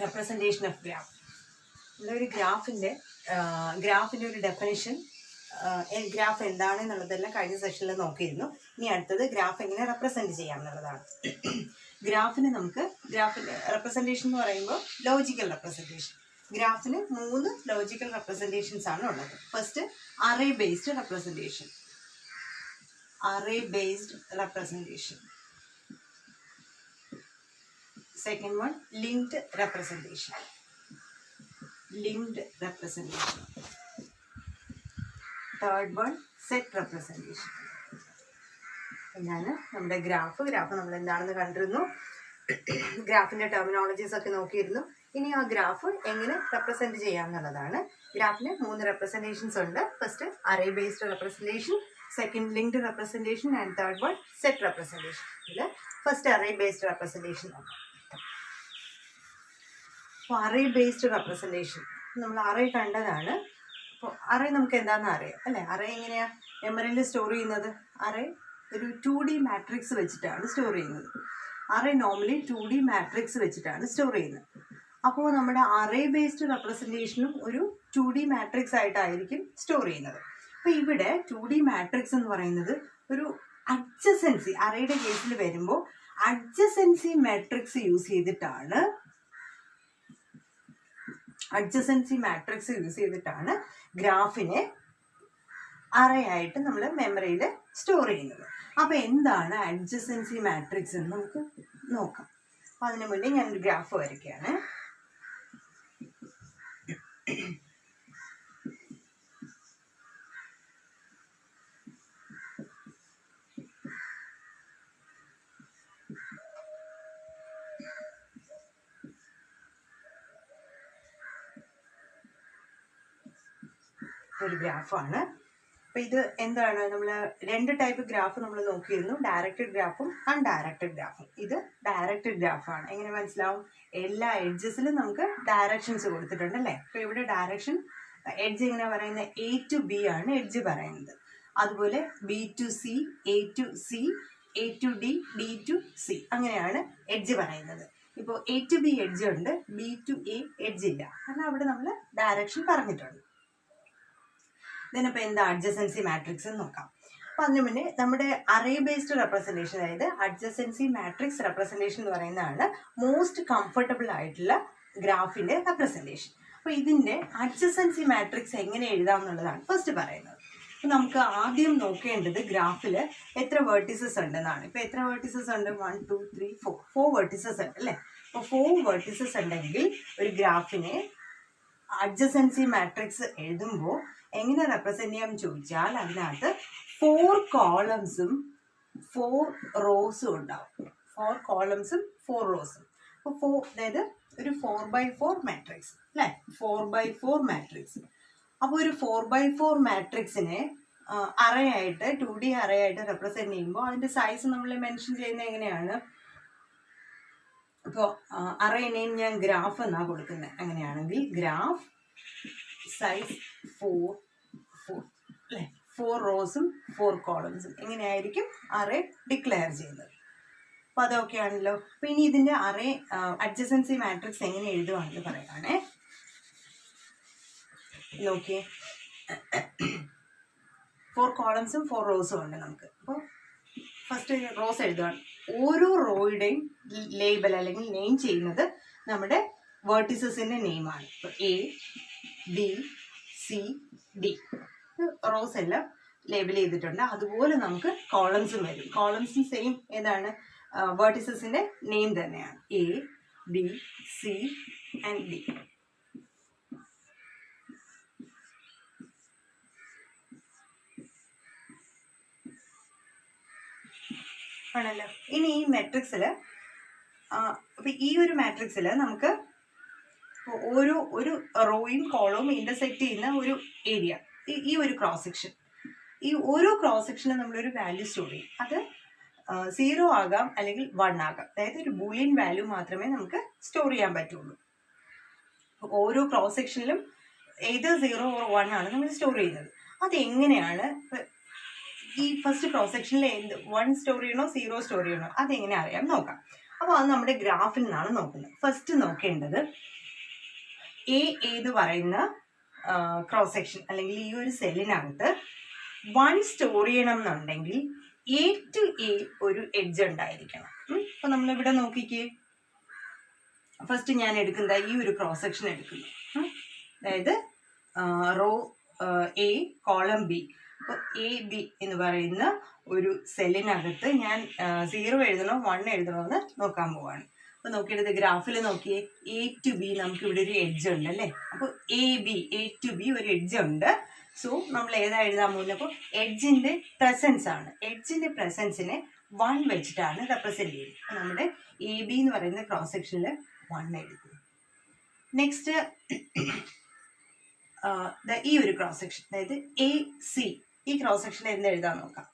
representation of graph. ഒരു ഗ്രാഫിൻ്റെ ഒരു definition, graph എന്താണെന്നുള്ളതെല്ലാം കഴിഞ്ഞ സെഷനിൽ നോക്കിയിരുന്നു. ഇനി അടുത്തത് ഗ്രാഫ് എങ്ങനെ റെപ്രസെൻറ്റ് ചെയ്യാം എന്നുള്ളതാണ്. ഗ്രാഫിന് ഗ്രാഫിൻ്റെ റെപ്രസെൻറ്റേഷൻ എന്ന് പറയുമ്പോൾ ലോജിക്കൽ റെപ്രസെൻറ്റേഷൻ. ഗ്രാഫിന് 3 ലോജിക്കൽ റെപ്രസെൻറ്റേഷൻസ് ആണ് ഉള്ളത്. First array based representation. Second one, linked representation. Third one, set representation. നമ്മുടെ ഗ്രാഫ് നമ്മൾ എന്താണെന്ന് കണ്ടിരുന്നു. ഗ്രാഫിൻ്റെ ടെർമിനോളജീസ് ഒക്കെ നോക്കിയിരുന്നു. ഇനി ആ ഗ്രാഫ് എങ്ങനെ റെപ്രസെൻറ്റ് ചെയ്യാമെന്നുള്ളതാണ്. ഗ്രാഫിന് 3 റെപ്രസെൻറ്റേഷൻസ് ഉണ്ട്. First array based representation, second linked representation and third one set representation. ഇതിൽ ഫസ്റ്റ് അറേ ബേസ്ഡ് റെപ്രസെൻറ്റേഷൻ നോക്കാം. അപ്പോൾ അറേ ബേസ്ഡ് റെപ്രസെൻറ്റേഷൻ നമ്മൾ അറേ കണ്ടതാണ്. അപ്പോൾ അറേ നമുക്ക് എന്താണെന്ന് അറിയാം അല്ലേ? അറേ എങ്ങനെയാണ് മെമ്മറിയിൽ സ്റ്റോർ ചെയ്യുന്നത്? അറേ ഒരു 2D മാട്രിക്സ് വെച്ചിട്ടാണ് സ്റ്റോർ ചെയ്യുന്നത്. അറേ നോർമലി 2D മാട്രിക്സ് വെച്ചിട്ടാണ് സ്റ്റോർ ചെയ്യുന്നത്. അപ്പോൾ നമ്മുടെ അറേ ബേസ്ഡ് റെപ്രസെൻറ്റേഷനും ഒരു 2D മാട്രിക്സ് ആയിട്ടായിരിക്കും സ്റ്റോർ ചെയ്യുന്നത്. അപ്പോൾ ഇവിടെ 2D മാട്രിക്സ് എന്ന് പറയുന്നത് ഒരു അഡ്ജസൻസി, അറേയുടെ കേസിൽ വരുമ്പോൾ അഡ്ജസൻസി മാട്രിക്സ് യൂസ് ചെയ്തിട്ടാണ് ഗ്രാഫിനെ അറേ ആയിട്ട് നമ്മൾ മെമ്മറിയിൽ സ്റ്റോർ ചെയ്യുന്നത്. അപ്പോൾ എന്താണ് അഡ്ജസൻസി മാട്രിക്സ് എന്ന് നമുക്ക് നോക്കാം. അപ്പോൾ അതിന് മുന്നേ ഞാൻ ഒരു ഗ്രാഫ് വരയ്ക്കുകയാണ്. ഒരു ഗ്രാഫാണ്. അപ്പോൾ ഇത് എന്താണ്, നമ്മൾ 2 ടൈപ്പ് ഗ്രാഫ് നമ്മൾ നോക്കിയിരുന്നു, ഡയറക്റ്റഡ് ഗ്രാഫും അൺഡയറക്റ്റഡ് ഗ്രാഫും. ഇത് ഡയറക്റ്റഡ് ഗ്രാഫാണ്. എങ്ങനെ മനസ്സിലാവും? എല്ലാ എഡ്ജസിലും നമുക്ക് ഡയറക്ഷൻസ് കൊടുത്തിട്ടുണ്ട് അല്ലേ? അപ്പോൾ ഇവിടെ ഡയറക്ഷൻ എഡ്ജ് എങ്ങനെ പറയുന്നത്? A to B ആണ് എഡ്ജ് പറയുന്നത്. അതുപോലെ B to C, A to C, A to D, D to C അങ്ങനെയാണ് എഡ്ജ് പറയുന്നത്. ഇപ്പോൾ A to B എഡ്ജ് ഉണ്ട്, B to A എഡ്ജ് ഇല്ല. കാരണം അവിടെ നമ്മൾ ഡയറക്ഷൻ പറഞ്ഞിട്ടുണ്ട്. ഇതിനിപ്പോൾ എന്താ അഡ്ജസൻസി മാട്രിക്സ് എന്ന് നോക്കാം. അപ്പോൾ അതിന് മുന്നേ നമ്മുടെ അറേ ബേസ്ഡ് റെപ്രസെൻറ്റേഷൻ, അതായത് അഡ്ജസൻസി മാട്രിക്സ് റെപ്രസെൻറ്റേഷൻ എന്ന് പറയുന്നതാണ് മോസ്റ്റ് കംഫർട്ടബിൾ ആയിട്ടുള്ള ഗ്രാഫിൻ്റെ റെപ്രസെൻറ്റേഷൻ. അപ്പോൾ ഇതിൻ്റെ അഡ്ജസൻസി മാട്രിക്സ് എങ്ങനെ എഴുതാം എന്നുള്ളതാണ് ഫസ്റ്റ് പറയുന്നത്. അപ്പോൾ നമുക്ക് ആദ്യം നോക്കേണ്ടത് ഗ്രാഫിൽ എത്ര വെർട്ടിസസ് ഉണ്ടെന്നാണ്. ഇപ്പോൾ എത്ര വെർട്ടിസസ് ഉണ്ട്? 1 2 3 4 വെർട്ടിസസ് ഉണ്ട് അല്ലേ? അപ്പോൾ 4 വെർട്ടിസസ് ഉണ്ടെങ്കിൽ ഒരു ഗ്രാഫിനെ അഡ്ജസൻസി മാട്രിക്സ് എഴുതുമ്പോൾ എങ്ങനെ റെപ്രസെൻറ്റ് ചെയ്യാൻ ചോദിച്ചാൽ അതിനകത്ത് 4 കോളംസും 4 റോസും ഉണ്ടാവും. 4 കോളംസും 4 റോസും. അപ്പോൾ അതായത് ഒരു 4x4 മാട്രിക്സ് അല്ലേ? 4x4 matrix. അപ്പോൾ ഒരു 4x4 മാട്രിക്സിനെ അറേ ആയിട്ട് 2D അറേ ആയിട്ട് റെപ്രസെൻറ്റ് ചെയ്യുമ്പോൾ അതിൻ്റെ സൈസ് നമ്മൾ മെൻഷൻ ചെയ്യുന്നത് എങ്ങനെയാണ്? ഇപ്പോൾ അറേ നെയിം ഞാൻ ഗ്രാഫ് എന്നാണ് കൊടുക്കുന്നത്. അങ്ങനെയാണെങ്കിൽ ഗ്രാഫ് സൈസ് 4 അല്ലേ? 4 റോസും 4 കോളംസും എങ്ങനെയായിരിക്കും അറേ ഡിക്ലെയർ ചെയ്യുന്നത്? അപ്പോൾ അതൊക്കെ ആണല്ലോ. അപ്പോൾ ഇനി ഇതിൻ്റെ അറേ അഡ്ജസൻസി മാട്രിക്സ് എങ്ങനെ എഴുതുവാണെന്ന് പറയുകയാണേ. നോക്കിയേ, 4 കോളംസും 4 റോസും ഉണ്ട് നമുക്ക്. അപ്പോൾ ഫസ്റ്റ് റോസ് എഴുതുകയാണ്. ഓരോ റോയുടെയും ലേബൽ അല്ലെങ്കിൽ നെയിം ചെയ്യുന്നത് നമ്മുടെ വേർട്ടിസസിൻ്റെ നെയിമാണ്. ഇപ്പോൾ A, B, C, D rose എല്ലാം ലേബൽ ചെയ്തിട്ടുണ്ട്. അതുപോലെ നമുക്ക് കോളംസും വരും. കോളംസും സെയിം ഏതാണ്? വേർട്ടിസസിൻ്റെ നെയിം തന്നെയാണ്. A, B, C and D. ആണല്ലോ. ഇനി ഈ മാട്രിക്സിൽ അപ്പോൾ ഈ ഒരു മാട്രിക്സിൽ നമുക്ക് ഒരു റോയും കോളവും ഇൻ്റർസെക്റ്റ് ചെയ്യുന്ന ഒരു ഏരിയ, ഈ ഒരു ക്രോസ് സെക്ഷൻ, ഈ ഓരോ ക്രോസ് സെക്ഷനും നമ്മളൊരു വാല്യൂ സ്റ്റോർ ചെയ്യും. അത് 0 ആകാം അല്ലെങ്കിൽ 1 ആകാം. അതായത് ഒരു ബൂളിയൻ വാല്യൂ മാത്രമേ നമുക്ക് സ്റ്റോർ ചെയ്യാൻ പറ്റുള്ളൂ. ഓരോ ക്രോസ് സെക്ഷനിലും ഏത് 0 or 1 ആണ് നമ്മൾ സ്റ്റോർ ചെയ്യുന്നത്. അതെങ്ങനെയാണ്? ഈ ഫസ്റ്റ് ക്രോസ് സെക്ഷനിൽ 1 സ്റ്റോർ ചെയ്യണോ 0 സ്റ്റോർ ചെയ്യണോ അതെങ്ങനെ അറിയാം നോക്കാം. അപ്പോൾ അത് നമ്മുടെ ഗ്രാഫിൽ നിന്നാണ് നോക്കുന്നത്. ഫസ്റ്റ് നോക്കേണ്ടത് ഏത് പറയുന്ന ക്രോസ് സെക്ഷൻ അല്ലെങ്കിൽ ഈ ഒരു സെല്ലിനകത്ത് 1 സ്റ്റോർ ചെയ്യണം എന്നുണ്ടെങ്കിൽ A to A ഒരു എഡ്ജ് ഉണ്ടായിരിക്കണം. അപ്പൊ നമ്മളിവിടെ നോക്കിക്കേ, ഫസ്റ്റ് ഞാൻ എടുക്കുന്നത് ഈ ഒരു ക്രോസ് സെക്ഷൻ എടുക്കുന്നു. അതായത് റോ A കോളം B. അപ്പോൾ AB എന്ന് പറയുന്ന ഒരു സെല്ലിനകത്ത് ഞാൻ 0 എഴുതണോ 1 എഴുതണോ എന്ന് നോക്കാൻ പോവാണ്. അപ്പോൾ നോക്കിയത് ഗ്രാഫിൽ നോക്കിയേ, A to B നമുക്ക് ഇവിടെ ഒരു എഡ്ജ് ഉണ്ട് അല്ലേ. അപ്പോൾ A to B ഒരു എഡ്ജ് ഉണ്ട്. സോ നമ്മൾ ഏതാ എഴുതാൻ പോകുന്നത്? അപ്പോൾ എഡ്ജിന്റെ പ്രസൻസ് ആണ്. എഡ്ജിന്റെ പ്രസൻസിനെ 1 വെച്ചിട്ടാണ് റെപ്രസെന്റ് ചെയ്യുന്നത്. അപ്പോൾ നമ്മുടെ AB എന്ന് പറയുന്ന ക്രോസ് സെക്ഷനിൽ 1 എഴുതുന്നു. നെക്സ്റ്റ് ഈ ഒരു ക്രോസ് സെക്ഷൻ, അതായത് AC, ഈ ക്രോസ് സെക്ഷനിൽ എന്ത് എഴുതാൻ നോക്കാം.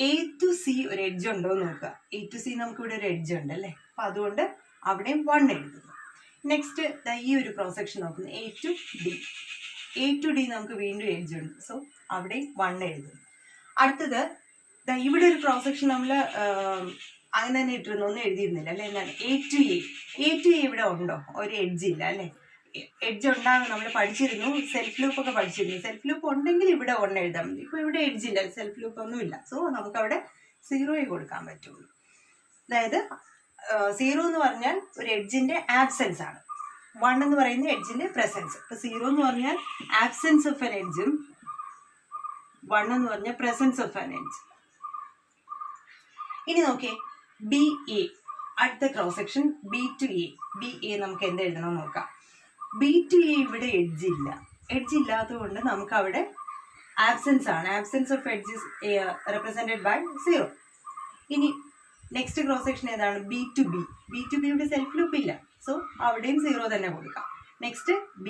A to C ഒരു എഡ്ജ് ഉണ്ടോ എന്ന് നോക്കുക. A to C നമുക്ക് ഇവിടെ ഒരു എഡ്ജ് ഉണ്ട് അല്ലേ. അപ്പം അതുകൊണ്ട് അവിടെയും 1 എഴുതുന്നു. നെക്സ്റ്റ് ഈ ഒരു ക്രോസ് സെക്ഷൻ നോക്കുന്നു, A to D നമുക്ക് വീണ്ടും എഡ്ജ് ഉണ്ട്. സോ അവിടെ 1 എഴുതുന്നു. അടുത്തത് ഇവിടെ ഒരു ക്രോസ് സെക്ഷൻ നമ്മൾ അങ്ങനെ തന്നെ ഇട്ടിരുന്നു, ഒന്നും എഴുതിയിരുന്നില്ല അല്ലേ. എന്താണ് A to A ഇവിടെ ഉണ്ടോ? ഒരു എഡ്ജ് ഇല്ല അല്ലേ. എഡ്ജ് ഉണ്ടാകും, നമ്മൾ പഠിച്ചിരുന്നു, സെൽഫ് ലൂപ്പ് ഒക്കെ പഠിച്ചിരുന്നു. സെൽഫ് ലൂപ്പ് ഉണ്ടെങ്കിൽ ഇവിടെ 1 എഴുതാൻ മതി. ഇപ്പോൾ ഇവിടെ എഡ്ജ് ഇല്ല, സെൽഫ് ലൂപ്പ് ഒന്നും ഇല്ല. സോ നമുക്ക് അവിടെ 0 കൊടുക്കാൻ പറ്റുള്ളൂ. അതായത് 0 എന്ന് പറഞ്ഞാൽ ഒരു എഡ്ജിന്റെ ആബ്സെൻസ് ആണ്. 1 എന്ന് പറയുന്ന എഡ്ജിന്റെ പ്രസൻസ്. ഇപ്പൊ 0 എന്ന് പറഞ്ഞാൽ ആബ്സെൻസ് ഓഫ് എൻ എഡ്ജും 1 എന്ന് പറഞ്ഞാൽ പ്രസൻസ് ഓഫ് എൻ എഡ്ജ്. ഇനി നോക്കിയേ, BA അടുത്ത cross section B to A നമുക്ക് എന്ത് എഴുതണം നോക്കാം. B to A ഇവിടെ എഡ്ജ് ഇല്ല. എഡ്ജ് ഇല്ലാത്തത് കൊണ്ട് നമുക്ക് അവിടെ ആബ്സെൻസ് ആണ്. Absence of edge is represented by 0. ഇനി നെക്സ്റ്റ് ക്രോസ് സെക്ഷൻ ഏതാണ്? B to B ഇവിടെ സെൽഫ് ലൂപ്പ് ഇല്ല. സോ അവിടെയും 0 തന്നെ കൊടുക്കാം. നെക്സ്റ്റ് B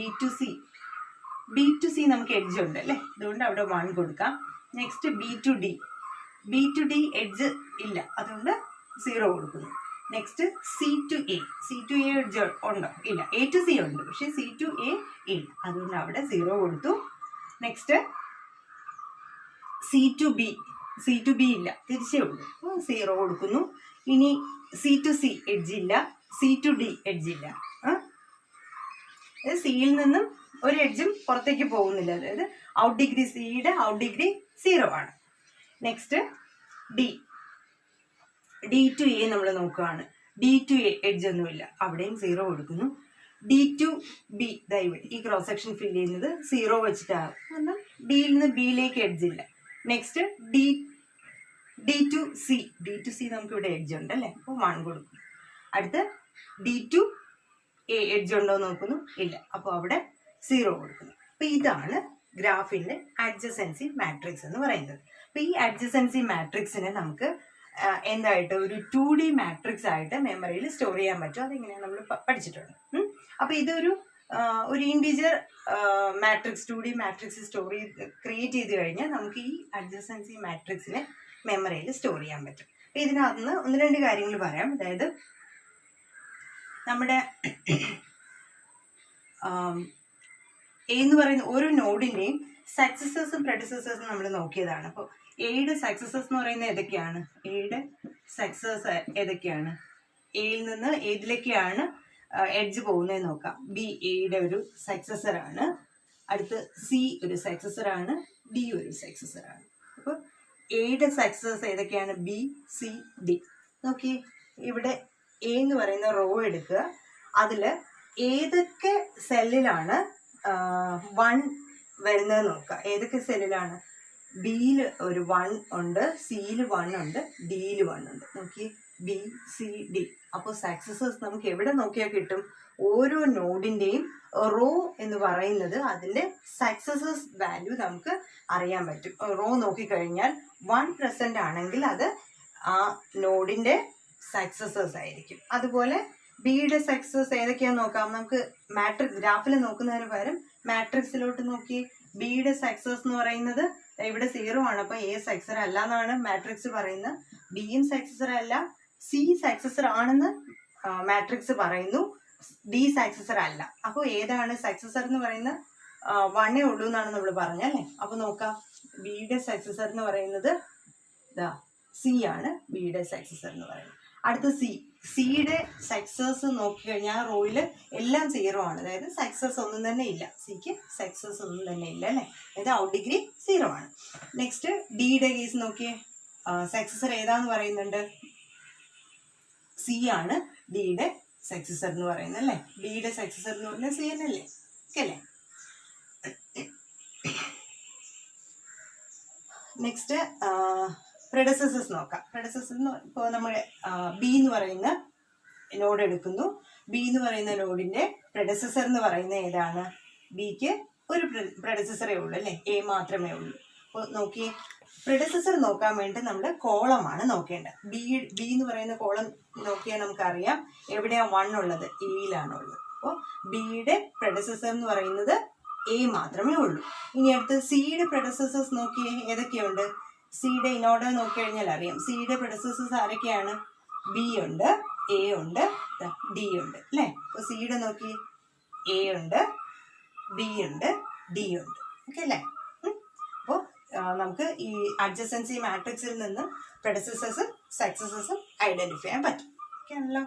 to C നമുക്ക് എഡ്ജ് ഉണ്ട് അല്ലേ, അതുകൊണ്ട് അവിടെ 1 കൊടുക്കാം. Next B to D edge ഇല്ല, അതുകൊണ്ട് 0 കൊടുക്കുന്നു. Next C to A edge ഉണ്ടോ? ഇല്ല. A to C ഉണ്ട്, പക്ഷെ C to A ഇല്ല, അതുകൊണ്ട് അവിടെ 0 കൊടുത്തു. നെക്സ്റ്റ് C to B ഇല്ല, തിരിച്ചേ ഉള്ളൂ, 0 കൊടുക്കുന്നു. ഇനി C to C എഡ്ജ് ഇല്ല, C to D എഡ്ജ് ഇല്ല. സിയിൽ നിന്നും ഒരു എഡ്ജും പുറത്തേക്ക് പോകുന്നില്ല, അതായത് ഔട്ട് ഡിഗ്രി സിയുടെ ഔട്ട് ഡിഗ്രി 0 ആണ്. നെക്സ്റ്റ് D to A നമ്മൾ നോക്കുകയാണ്. D to A എഡ്ജ് ഒന്നുമില്ല, അവിടെയും 0 കൊടുക്കുന്നു. D to B ഈ ക്രോസ് സെക്ഷൻ ഫിൽ ചെയ്യുന്നത് 0 വെച്ചിട്ടാണ്, കാരണം ഡിയിൽ നിന്ന് ബിയിലേക്ക് എഡ്ജ് ഇല്ല. നെക്സ്റ്റ് D to C നമുക്ക് ഇവിടെ എഡ്ജ് ഉണ്ട് അല്ലേ, അപ്പോൾ 1 കൊടുക്കും. അടുത്ത് D to A എഡ്ജ് ഉണ്ടോ നോക്കുന്നു, ഇല്ല, അപ്പോൾ അവിടെ 0 കൊടുക്കുന്നു. അപ്പോൾ ഇതാണ് ഗ്രാഫിന്റെ അഡ്ജസൻസി മാട്രിക്സ് എന്ന് പറയുന്നത്. അപ്പോൾ ഈ അഡ്ജസൻസി മാട്രിക്സിനെ നമുക്ക് എന്തായിട്ട് ഒരു 2D മാട്രിക്സ് ആയിട്ട് മെമ്മറിയിൽ സ്റ്റോർ ചെയ്യാൻ പറ്റും. അതെങ്ങനെയാണ് നമ്മൾ പഠിച്ചിട്ടുണ്ട്. അപ്പോൾ ഇതൊരു integer matrix 2D matrix create ചെയ്ത് കഴിഞ്ഞാൽ നമുക്ക് ഈ അഡ്ജസൻസി മാട്രിക്സിനെ മെമ്മറിയിൽ സ്റ്റോർ ചെയ്യാൻ പറ്റും. അപ്പോൾ ഇതിനകത്ത് നിന്ന് 1-2 കാര്യങ്ങൾ പറയാം. അതായത് നമ്മുടെ എന്ന് പറയുന്ന ഓരോ നോഡിൻ്റെയും സക്സസേഴ്സും പ്രെഡിസസേഴ്സും നമ്മൾ നോക്കിയതാണ്. അപ്പോൾ എയുടെ സക്സസേഴ്സ് എന്ന് പറയുന്നത് ഏതൊക്കെയാണ്? എയുടെ സക്സസ് ഏതൊക്കെയാണ്? എയിൽ നിന്ന് ഏതിലേക്കാണ് എഡ്ജ് പോകുന്നതെന്ന് നോക്കാം. B എയുടെ ഒരു സക്സസറാണ്. അടുത്ത് C ഒരു സക്സസറാണ്, D ഒരു സക്സസറാണ്. അപ്പോൾ എയുടെ സക്സസ് ഏതൊക്കെയാണ്? B C D. നോക്കി, ഇവിടെ A എന്ന് പറയുന്ന റോ എടുക്കുക. അതിൽ ഏതൊക്കെ സെല്ലിലാണ് 1 വരുന്നത് നോക്കുക. ഏതൊക്കെ സെല്ലിലാണ്? ബിയിൽ ഒരു 1 ഉണ്ട്, സിയിൽ 1 ഉണ്ട്, ഡിയിൽ 1 ഉണ്ട്. നോക്കി, B C D. അപ്പോൾ സക്സസേഴ്സ് നമുക്ക് എവിടെ നോക്കിയാൽ കിട്ടും? ഓരോ നോഡിൻ്റെയും റോ എന്ന് പറയുന്നത് അതിൻ്റെ സക്സസേഴ്സ് വാല്യൂ നമുക്ക് അറിയാൻ പറ്റും. റോ നോക്കിക്കഴിഞ്ഞാൽ 1 പ്രസന്റ് ആണെങ്കിൽ അത് ആ നോഡിൻ്റെ സക്സസേഴ്സ് ആയിരിക്കും. അതുപോലെ ബിയുടെ സക്സസ് ഏതൊക്കെയാണെന്ന് നോക്കാം. നമുക്ക് മാട്രിക്സ് ഗ്രാഫിൽ നോക്കുന്നതിന് പകരം മാട്രിക്സിലോട്ട് നോക്കി. ബിയുടെ സക്സസ് എന്ന് പറയുന്നത് ഇവിടെ 0 ആണ്, അപ്പോൾ A സക്സസർ അല്ല എന്നാണ് മാട്രിക്സ് പറയുന്നത്. ബിയും സക്സസർ അല്ല, C സക്സസർ ആണെന്ന് മാട്രിക്സ് പറയുന്നു, D സക്സസർ അല്ല. അപ്പോൾ ഏതാണ് സക്സസർ എന്ന് പറയുന്നത്? 1 ഉള്ളൂ എന്നാണ് നമ്മൾ പറഞ്ഞല്ലേ. അപ്പോൾ നോക്കാം, ബിയുടെ സക്സസർ എന്ന് പറയുന്നത് C ആണ്. ബിയുടെ സക്സസർ എന്ന് പറയുന്നത്. അടുത്ത സിയുടെ സക്സസ് നോക്കിക്കഴിഞ്ഞാൽ ആ റോയിൽ എല്ലാം 0 ആണ്. അതായത് സക്സസ് ഒന്നും തന്നെ ഇല്ല. സിക്ക് സക്സസ് ഒന്നും തന്നെ ഇല്ല അല്ലേ. അതായത് ഔട്ട് ഡിഗ്രി 0 ആണ്. നെക്സ്റ്റ് ഡിയുടെ കേസ് നോക്കിയേ. സക്സസർ ഏതാന്ന് പറയുന്നുണ്ട്? സി ആണ് ഡിയുടെ സക്സസർ എന്ന് പറയുന്നത് അല്ലേ. ഡിയുടെ സക്സസർ എന്ന് പറഞ്ഞാൽ സി എന്നല്ലേ. ഓക്കെ അല്ലേ. നെക്സ്റ്റ് പ്രെഡസസേഴ്സ് നോക്കാം. പ്രെഡസസർ ഇപ്പോൾ നമ്മൾ ബി എന്ന് പറയുന്ന നോഡ് എടുക്കുന്നു. ബി എന്ന് പറയുന്ന നോഡിന്റെ പ്രെഡസസർ എന്ന് പറയുന്ന ഏതാണ്? ബിക്ക് ഒരു പ്രെഡസസറേ ഉള്ളൂ അല്ലേ, എ മാത്രമേ ഉള്ളൂ. അപ്പോൾ നോക്കിയേ, പ്രെഡസസർ നോക്കാൻ വേണ്ടി നമ്മൾ കോളമാണ് നോക്കേണ്ടത്. ബി എന്ന് പറയുന്ന കോളം നോക്കിയാൽ നമുക്കറിയാം എവിടെയാണ് 1 ഉള്ളത്, എയിലാണുള്ളത്. അപ്പോൾ ബിയുടെ പ്രെഡസസർ എന്ന് പറയുന്നത് എ മാത്രമേ ഉള്ളൂ. ഇനി അടുത്ത് സിയുടെ പ്രെഡസസേഴ്സ് നോക്കിയേ, ഏതൊക്കെയുണ്ട്? സിയുടെ ഇൻ ഓർഡർ നോക്കിക്കഴിഞ്ഞാൽ അറിയാം. സിയുടെ പ്രെഡസസേഴ്സ് ആരൊക്കെയാണ്? ബി ഉണ്ട്, എ ഉണ്ട്, ഡി ഉണ്ട് അല്ലേ. അപ്പോൾ സിയുടെ നോക്കി എ ഉണ്ട്, ബി ഉണ്ട്, ഡി ഉണ്ട്. ഓക്കെ അല്ലേ. അപ്പോൾ നമുക്ക് ഈ അഡ്ജസൻസി മാട്രിക്സിൽ നിന്ന് പ്രെഡസസേഴ്സും സക്സസേഴ്സും ഐഡന്റിഫൈ ചെയ്യാൻ പറ്റും. ഓക്കെ ആണല്ലോ.